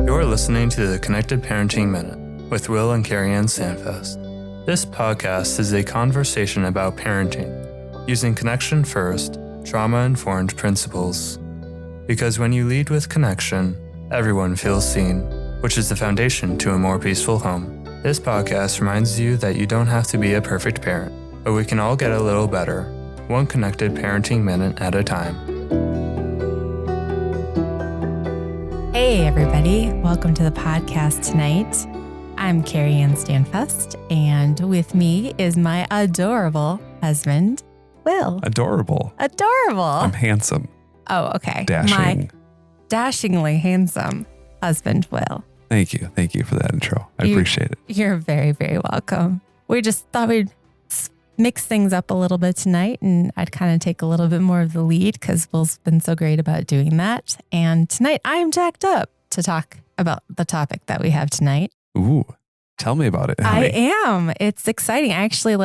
You're listening to the Connected Parenting Minute with Will and CarrieAnn Sandfest. This podcast is a conversation about parenting, using connection first, trauma-informed principles. Because when you lead with connection, everyone feels seen, which is the foundation to a more peaceful home. This podcast reminds you that you don't have to be a perfect parent, but we can all get a little better, one connected parenting minute at a time. Hey everybody, welcome to the podcast tonight. I'm CarrieAnn Sandfest, and with me is my adorable husband, Will. Adorable. I'm handsome. Oh, okay. Dashing. My dashingly handsome husband, Will. Thank you. Thank you for that intro. I appreciate it. You're very, very welcome. We just thought we'd mix things up a little bit tonight, and I'd kind of take a little bit more of the lead because Will's been so great about doing that. And tonight I'm jacked up to talk about the topic that we have tonight. Ooh, tell me about it, honey. I am. It's exciting. I actually,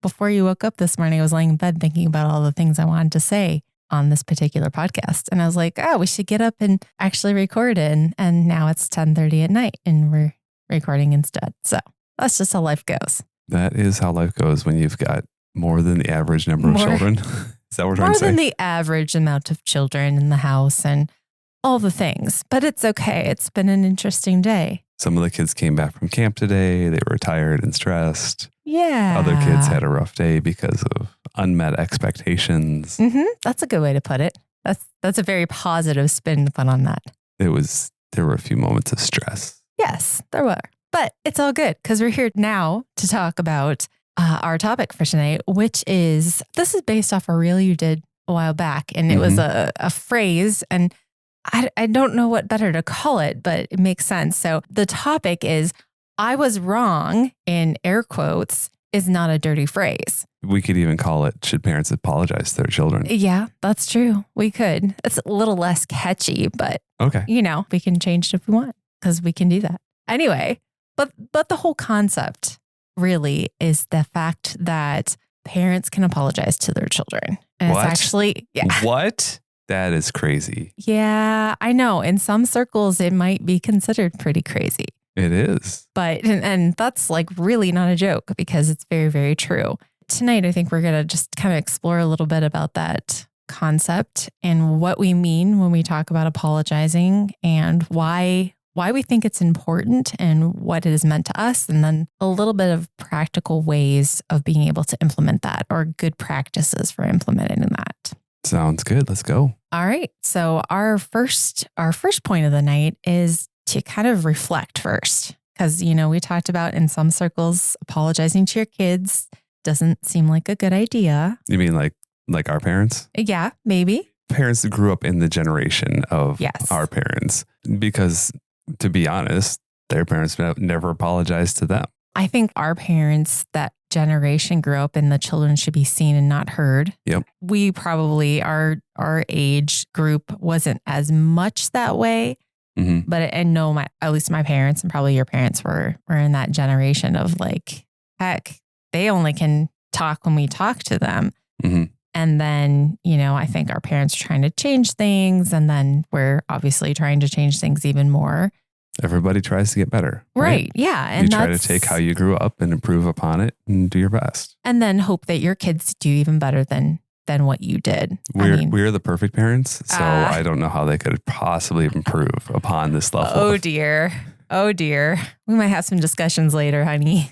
before you woke up this morning, I was laying in bed thinking about all the things I wanted to say on this particular podcast. And I was like, we should get up and actually record it. And now it's 10:30 at night and we're recording instead. So that's just how life goes. That is how life goes when you've got more than the average number of children. Is that what we're trying to say? More than the average amount of children in the house and all the things. But it's okay. It's been an interesting day. Some of the kids came back from camp today. They were tired and stressed. Yeah. Other kids had a rough day because of unmet expectations. Mm-hmm. That's a good way to put it. That's a very positive spin to put on that. There were a few moments of stress. Yes, there were. But it's all good because we're here now to talk about our topic for tonight, which is, this is based off a reel you did a while back. And it was a phrase, and I don't know what better to call it, but it makes sense. So the topic is, I was wrong, in air quotes, is not a dirty phrase. We could even call it, should parents apologize to their children? Yeah, that's true. We could. It's a little less catchy, but okay, we can change it if we want because we can do that. Anyway. But the whole concept really is the fact that parents can apologize to their children. And what? It's actually, yeah. What? That is crazy. Yeah, I know. In some circles, it might be considered pretty crazy. It is. But, and that's really not a joke because it's very, very true. Tonight, I think we're going to just kind of explore a little bit about that concept and what we mean when we talk about apologizing and why we think it's important and what it has meant to us, and then a little bit of practical ways of being able to implement that or good practices for implementing that. Sounds good. Let's go. All right. So our first point of the night is to kind of reflect first, because, we talked about in some circles, apologizing to your kids doesn't seem like a good idea. You mean like our parents? Yeah, maybe. Parents grew up in the generation of our parents because, to be honest, their parents never apologized to them. I think our parents, that generation, grew up in the children should be seen and not heard. Yep. We probably, our age group wasn't as much that way. Mm-hmm. But I know at least my parents and probably your parents were in that generation of heck, they only can talk when we talk to them. Mm-hmm. And then, I think our parents are trying to change things. And then we're obviously trying to change things even more. Everybody tries to get better. Right. Yeah. And you try to take how you grew up and improve upon it and do your best. And then hope that your kids do even better than what you did. We're the perfect parents. So I don't know how they could possibly improve upon this level. Oh, dear. We might have some discussions later, honey.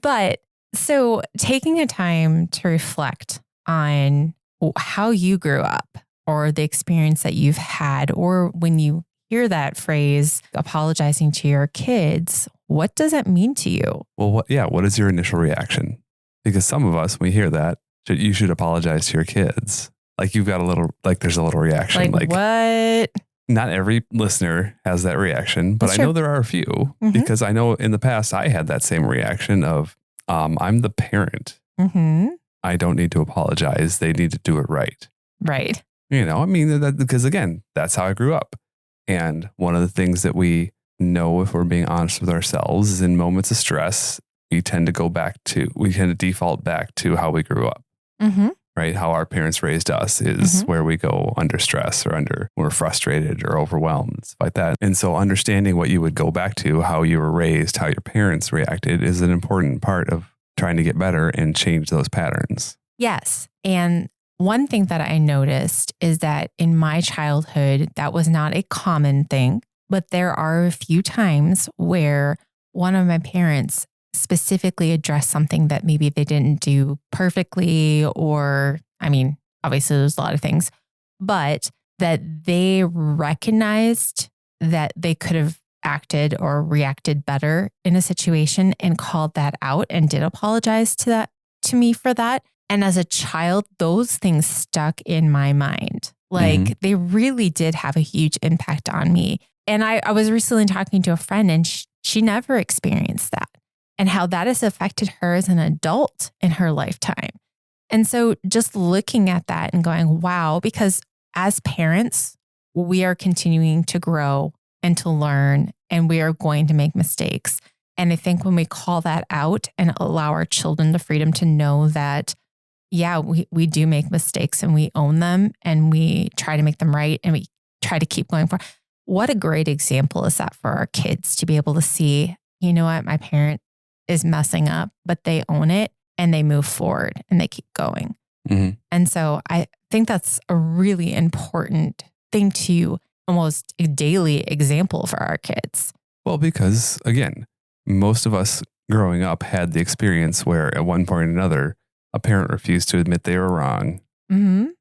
But so taking a time to reflect on how you grew up or the experience that you've had, or when you hear that phrase, apologizing to your kids, what does that mean to you? Well, what is your initial reaction? Because some of us, when we hear that, you should apologize to your kids. You've got there's a little reaction. What? Not every listener has that reaction, but I know there are a few because I know in the past I had that same reaction of, I'm the parent. Mm-hmm. I don't need to apologize. They need to do it right. Right. Because again, that's how I grew up. And one of the things that we know, if we're being honest with ourselves, is in moments of stress, we tend to default back to how we grew up. Mm-hmm. right? How our parents raised us is where we go under stress or we're frustrated or overwhelmed, stuff like that. And so understanding what you would go back to, how you were raised, how your parents reacted is an important part of trying to get better and change those patterns. Yes. And one thing that I noticed is that in my childhood, that was not a common thing, but there are a few times where one of my parents specifically addressed something that maybe they didn't do perfectly, or, I mean, obviously there's a lot of things, but that they recognized that they could have acted or reacted better in a situation and called that out and did apologize to me for that. And as a child, those things stuck in my mind. Like they really did have a huge impact on me. And I was recently talking to a friend and she never experienced that, and how that has affected her as an adult in her lifetime. And so just looking at that and going, wow, because as parents, we are continuing to grow and to learn, and we are going to make mistakes. And I think when we call that out and allow our children the freedom to know that, yeah, we do make mistakes and we own them and we try to make them right and we try to keep going forward. What a great example is that for our kids to be able to see, you know what, my parent is messing up, but they own it and they move forward and they keep going. And so I think that's a really important thing to almost a daily example for our kids. Well, because again, most of us growing up had the experience where at one point or another, a parent refused to admit they were wrong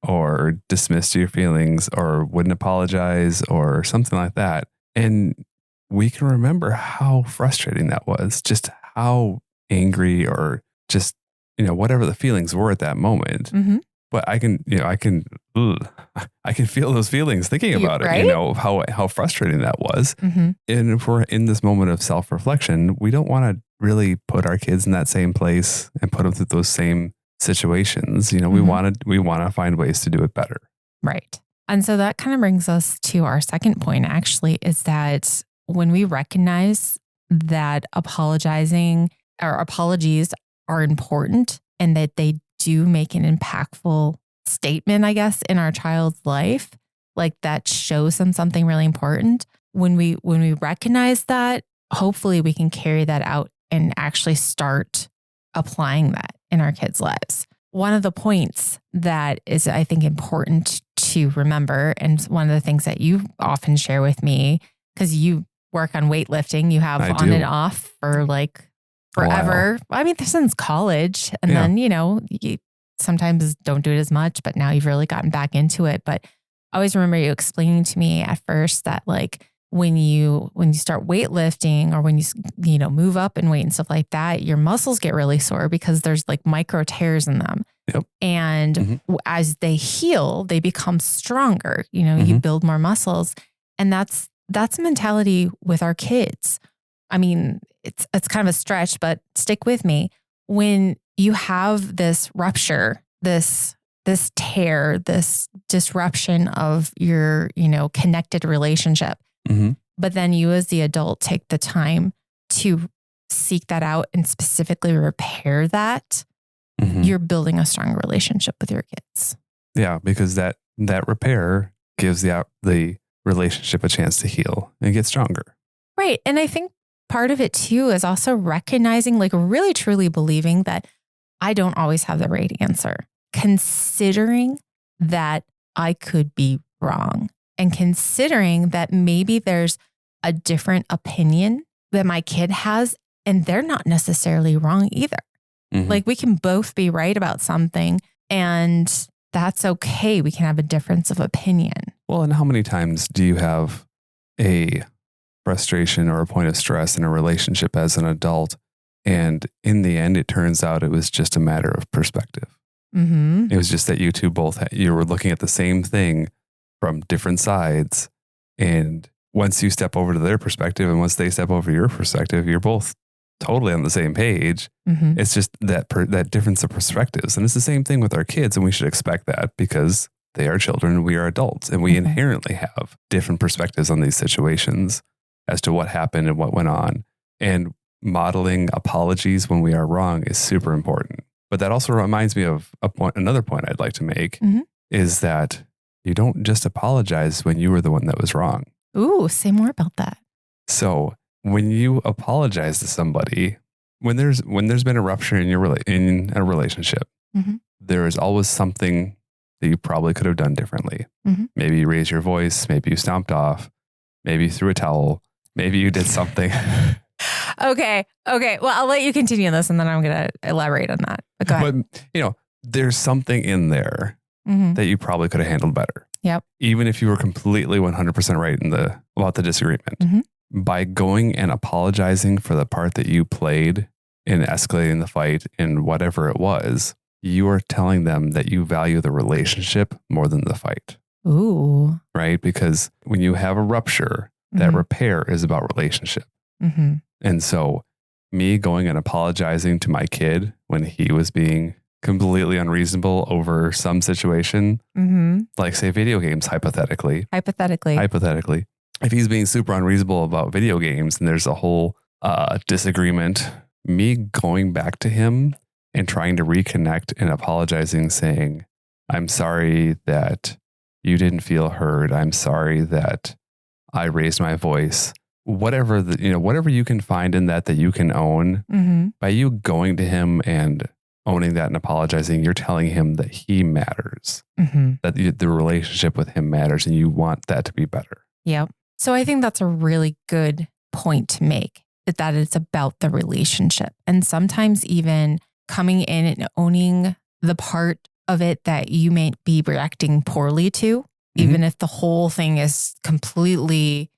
or dismissed your feelings or wouldn't apologize or something like that. And we can remember how frustrating that was, just how angry or just, whatever the feelings were at that moment. But I can feel those feelings thinking about right? it, how frustrating that was. And if we're in this moment of self-reflection, we don't want to really put our kids in that same place and put them through those same situations. We want to find ways to do it better. Right. And so that kind of brings us to our second point, actually, is that when we recognize that apologizing or apologies are important and that they do make an impactful statement, I guess, in our child's life, like that shows them something really important. When we recognize that, hopefully we can carry that out and actually start applying that in our kids' lives. One of the points that is, I think, important to remember, and one of the things that you often share with me, because you work on weightlifting, you have on and off for like forever. I mean, since college, and then, you sometimes don't do it as much, but now you've really gotten back into it. But I always remember you explaining to me at first that like when you start weightlifting or when you move up in weight and stuff like that, your muscles get really sore because there's like micro tears in them. Yep. And as they heal, they become stronger. You build more muscles, and that's a mentality with our kids. I mean, it's kind of a stretch, but stick with me. When you have this rupture, this tear, this disruption of your, connected relationship, but then you as the adult take the time to seek that out and specifically repair that, you're building a strong relationship with your kids. Yeah, because that repair gives the relationship a chance to heal and get stronger. Right. And I think part of it too is also recognizing, like really truly believing that I don't always have the right answer. Considering that I could be wrong and considering that maybe there's a different opinion that my kid has and they're not necessarily wrong either. Like we can both be right about something and that's okay. We can have a difference of opinion. Well, and how many times do you have a frustration or a point of stress in a relationship as an adult? And in the end, it turns out it was just a matter of perspective. It was just that you two you were looking at the same thing from different sides. And once you step over to their perspective and once they step over your perspective, you're both totally on the same page. It's just that difference of perspectives. And it's the same thing with our kids. And we should expect that because they are children and we are adults. And we inherently have different perspectives on these situations as to what happened and what went on. And modeling apologies when we are wrong is super important. But that also reminds me of another point I'd like to make is that you don't just apologize when you were the one that was wrong. Ooh, say more about that. So when you apologize to somebody, when there's been a rupture in in a relationship, there is always something that you probably could have done differently. Maybe you raised your voice, maybe you stomped off, maybe you threw a towel, maybe you did something. Okay. Well, I'll let you continue this and then I'm going to elaborate on that. But go ahead. But, there's something in there that you probably could have handled better. Yep. Even if you were completely 100% right about the disagreement. By going and apologizing for the part that you played in escalating the fight in whatever it was, you are telling them that you value the relationship more than the fight. Ooh. Right? Because when you have a rupture, that repair is about relationship. And so me going and apologizing to my kid when he was being completely unreasonable over some situation, like say video games, hypothetically, if he's being super unreasonable about video games and there's a whole disagreement, me going back to him and trying to reconnect and apologizing, saying, I'm sorry that you didn't feel heard. I'm sorry that I raised my voice. Whatever whatever you can find in that you can own, by you going to him and owning that and apologizing, you're telling him that he matters, that the relationship with him matters, and you want that to be better. Yep. So I think that's a really good point to make, that it's about the relationship. And sometimes even coming in and owning the part of it that you may be reacting poorly to, even if the whole thing is completely,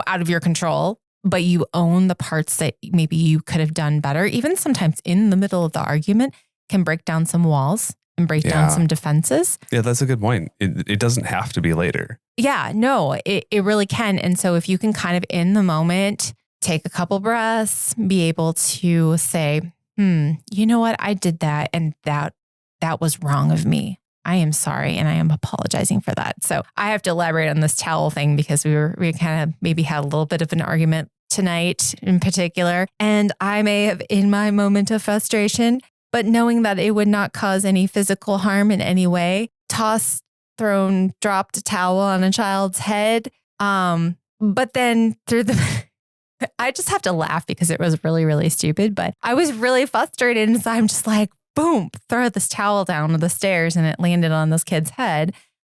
out of your control, but you own the parts that maybe you could have done better. Even sometimes in the middle of the argument can break down some walls and break down some defenses. Yeah, that's a good point. It doesn't have to be later. Yeah, no, it really can. And so if you can kind of in the moment, take a couple breaths, be able to say, you know what, I did that and that was wrong of me. I am sorry and I am apologizing for that. So I have to elaborate on this towel thing because we kind of maybe had a little bit of an argument tonight in particular. And I may have, in my moment of frustration, but knowing that it would not cause any physical harm in any way, dropped a towel on a child's head. But then I just have to laugh because it was really, really stupid, but I was really frustrated. And so I'm just like, boom, throw this towel down the stairs and it landed on this kid's head.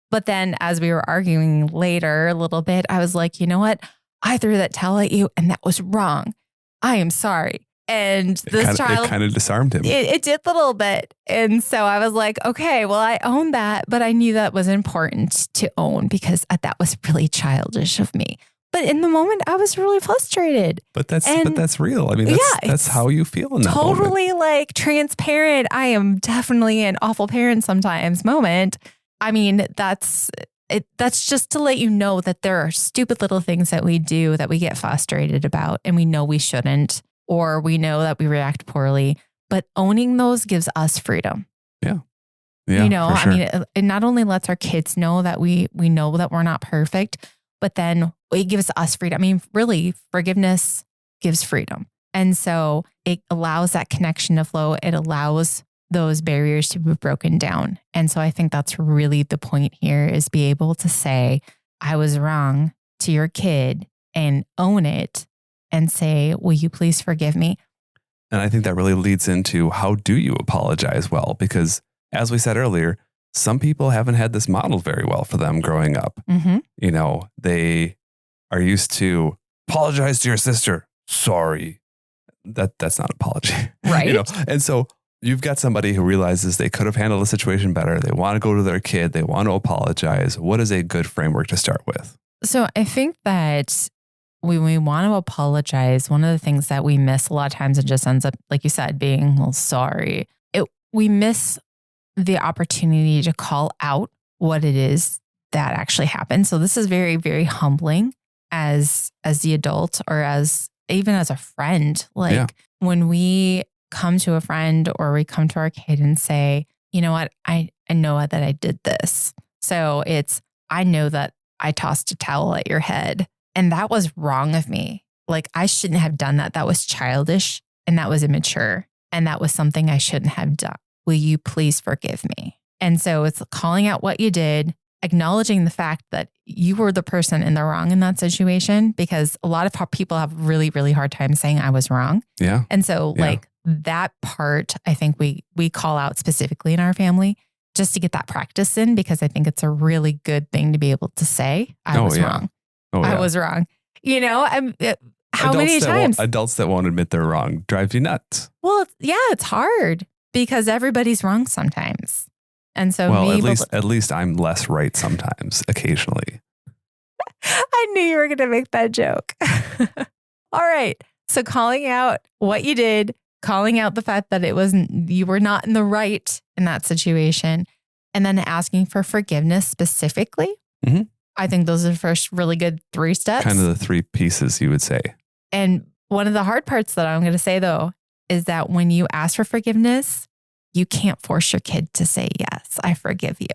But then as we were arguing later a little bit, I was like, you know what? I threw that towel at you and that was wrong. I am sorry. And this child, it kind of disarmed him. It did a little bit. And so I was like, okay, well, I own that, but I knew that was important to own because that was really childish of me. But in the moment, I was really frustrated. But that's real. I mean, that's how you feel in that moment. Totally like transparent. I am definitely an awful parent sometimes moment. I mean, that's just to let you know that there are stupid little things that we do that we get frustrated about and we know we shouldn't, or we know that we react poorly. But owning those gives us freedom. Yeah. Yeah. For sure. I mean, it not only lets our kids know that we know that we're not perfect, but then it gives us freedom. I mean, really, forgiveness gives freedom. And so it allows that connection to flow. It allows those barriers to be broken down. And so I think that's really the point here, is be able to say, I was wrong to your kid and own it and say, will you please forgive me? And I think that really leads into, how do you apologize well? Because as we said earlier, some people haven't had this modeled very well for them growing up. They are used to apologize to your sister. Sorry. That's not an apology. Right. And so you've got somebody who realizes they could have handled the situation better. They want to go to their kid. They want to apologize. What is a good framework to start with? So I think that when we want to apologize, one of the things that we miss a lot of times, it just ends up, like you said, being, well, sorry. We miss the opportunity to call out what it is that actually happened. So this is very, very humbling as the adult, or even as a friend. When we come to a friend or we come to our kid and say, you know what, I know that I did this. So I know that I tossed a towel at your head and that was wrong of me. Like, I shouldn't have done that. That was childish and that was immature. And that was something I shouldn't have done. will you please forgive me? And so it's calling out what you did, acknowledging the fact that you were the person in the wrong in that situation, because a lot of people have really, really hard time saying I was wrong. Yeah. And so like that part, I think we call out specifically in our family just to get that practice in, because I think it's a really good thing to be able to say I was wrong. I was wrong. You know, how many times adults that won't admit they're wrong drive you nuts. Well, it's hard because everybody's wrong sometimes. And so at least I'm less right sometimes, occasionally. I knew you were going to make that joke. All right. So calling out what you did, calling out the fact that you were not in the right in that situation, and then asking for forgiveness specifically. Mm-hmm. I think those are the first really good 3 steps. Kind of the 3 pieces you would say. And one of the hard parts that I'm going to say though, is that when you ask for forgiveness, you can't force your kid to say, yes, I forgive you.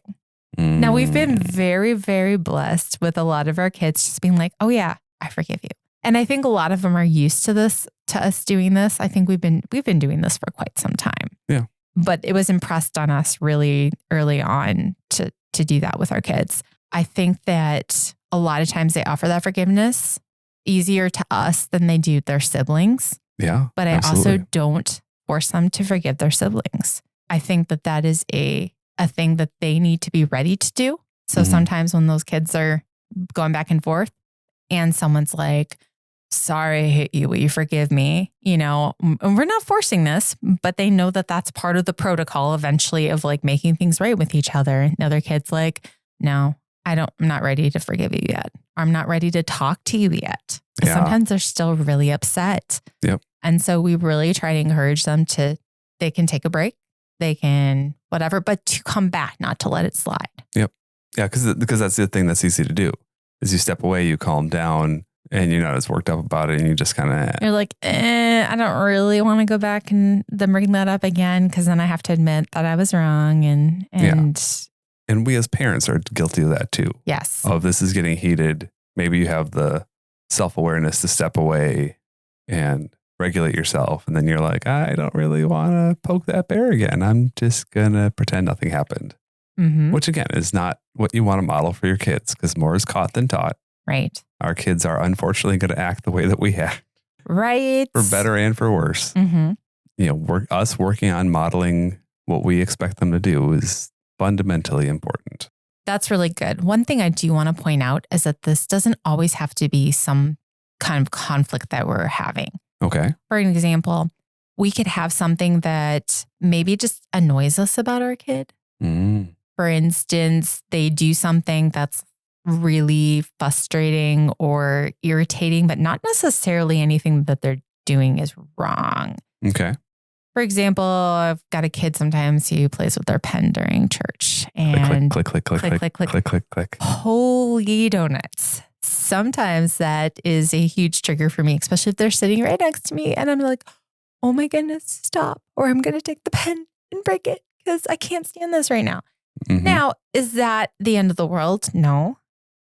Now, we've been very, very blessed with a lot of our kids just being like, oh yeah, I forgive you. And I think a lot of them are used to us doing this. I think we've been doing this for quite some time. Yeah. But it was impressed on us really early on to do that with our kids. I think that a lot of times they offer that forgiveness easier to us than they do their siblings. Yeah. But I absolutely. also don't force them to forgive their siblings. I think that is a thing that they need to be ready to do. So sometimes when those kids are going back and forth and someone's like, sorry, I hit you, will you forgive me? You know, and we're not forcing this, but they know that that's part of the protocol eventually of like making things right with each other. And the other kid's like, no, I'm not ready to forgive you yet. I'm not ready to talk to you yet. Yeah. Sometimes they're still really upset. Yep. And so we really try to encourage them they can take a break. They can whatever, but to come back, not to let it slide. Yep. Yeah. Because that's the thing that's easy to do is you step away, you calm down, and you're not as worked up about it. And you just kind of, you're like, I don't really want to go back and then bring that up again. Cause then I have to admit that I was wrong. And we as parents are guilty of that too. Yes. Oh, this is getting heated. Maybe you have the self-awareness to step away and regulate yourself. And then you're like, I don't really want to poke that bear again. I'm just going to pretend nothing happened. Mm-hmm. Which again is not what you want to model for your kids, because more is caught than taught. Right. Our kids are unfortunately going to act the way that we act. Right. For better and for worse. Mm-hmm. You know, us working on modeling what we expect them to do is fundamentally important. That's really good. One thing I do want to point out is that this doesn't always have to be some kind of conflict that we're having. Okay. For an example, we could have something that maybe just annoys us about our kid. For instance, they do something that's really frustrating or irritating, but not necessarily anything that they're doing is wrong. Okay. For example, I've got a kid sometimes who plays with their pen during church and click. Holy donuts. Sometimes that is a huge trigger for me, especially if they're sitting right next to me and I'm like, oh my goodness, stop. Or I'm going to take the pen and break it because I can't stand this right now. Mm-hmm. Now, is that the end of the world? No.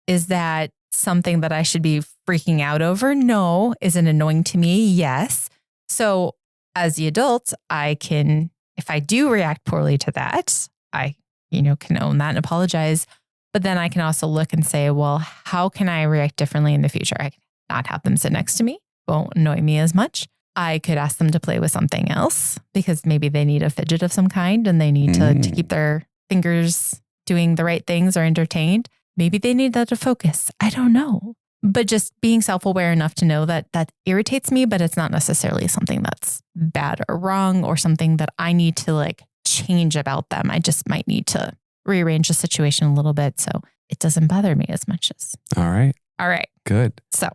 Is that something that I should be freaking out over? No. Is it annoying to me? Yes. So as the adult, I can, if I do react poorly to that, I, can own that and apologize. But then I can also look and say, well, how can I react differently in the future? I can not have them sit next to me. Won't annoy me as much. I could ask them to play with something else because maybe they need a fidget of some kind and they need to keep their fingers doing the right things or entertained. Maybe they need that to focus. I don't know. But just being self-aware enough to know that that irritates me, but it's not necessarily something that's bad or wrong or something that I need to change about them. I just might need to rearrange the situation a little bit so it doesn't bother me as much as. All right. Good. So.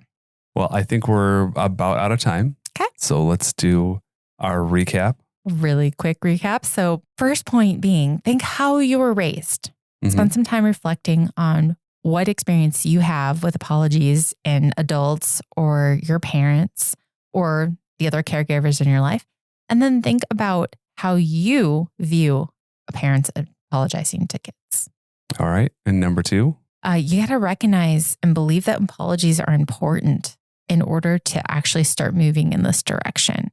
Well, I think we're about out of time. Okay. So let's do our recap. Really quick recap. So first point being, think how you were raised. Spend some time reflecting on what experience you have with apologies in adults or your parents or the other caregivers in your life. And then think about how you view a parent's apologizing to kids. All right. And number 2? You got to recognize and believe that apologies are important in order to actually start moving in this direction.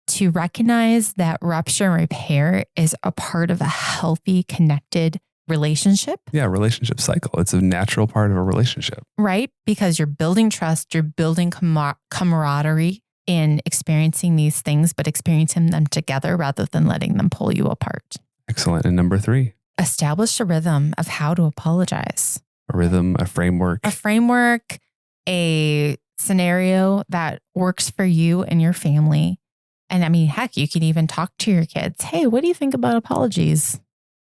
to recognize that rupture and repair is a part of a healthy, connected relationship. Yeah, relationship cycle. It's a natural part of a relationship. Right? Because you're building trust, you're building camaraderie in experiencing these things, but experiencing them together rather than letting them pull you apart. Excellent. And number 3, establish a rhythm of how to apologize. a rhythm, a framework. A framework, a scenario that works for you and your family. And I mean, heck, you can even talk to your kids. Hey, what do you think about apologies?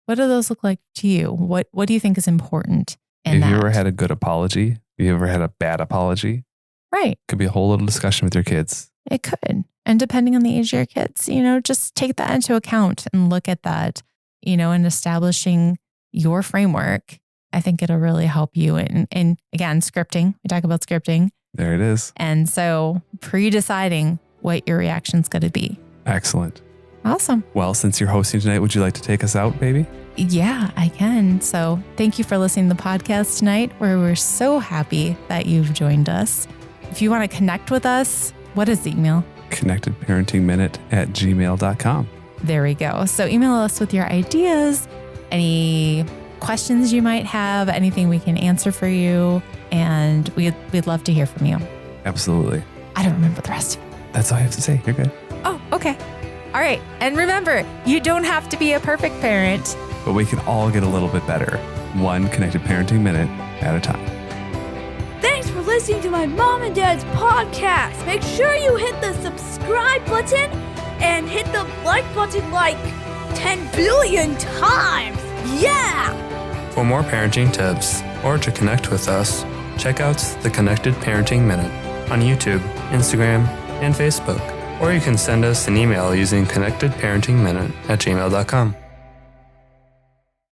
What do those look like to you? What do you think is important in Have you that? ever had a good apology? Have you ever had a bad apology? Right. Could be a whole little discussion with your kids. It could. And depending on the age of your kids, just take that into account and look at that, in establishing your framework. I think it'll really help you. And again, scripting. We talk about scripting. There it is. And so pre-deciding what your reaction's going to be. Excellent. Awesome. Well, since you're hosting tonight, would you like to take us out, baby? Yeah, I can. So thank you for listening to the podcast tonight, where we're so happy that you've joined us. If you want to connect with us, what is the email? connectedparentingminute@gmail.com. There we go. So email us with your ideas, any questions you might have, anything we can answer for you. And we'd love to hear from you. Absolutely. I don't remember the rest of it. That's all I have to say. You're good. Oh, okay. All right. And remember, you don't have to be a perfect parent. But we can all get a little bit better. One Connected Parenting Minute at a time. Thanks for listening to my mom and dad's podcast. Make sure you hit the subscribe button and hit the like button like 10 billion times. Yeah! For more parenting tips or to connect with us, check out the Connected Parenting Minute on YouTube, Instagram, and Facebook. Or you can send us an email using connectedparentingminute@gmail.com.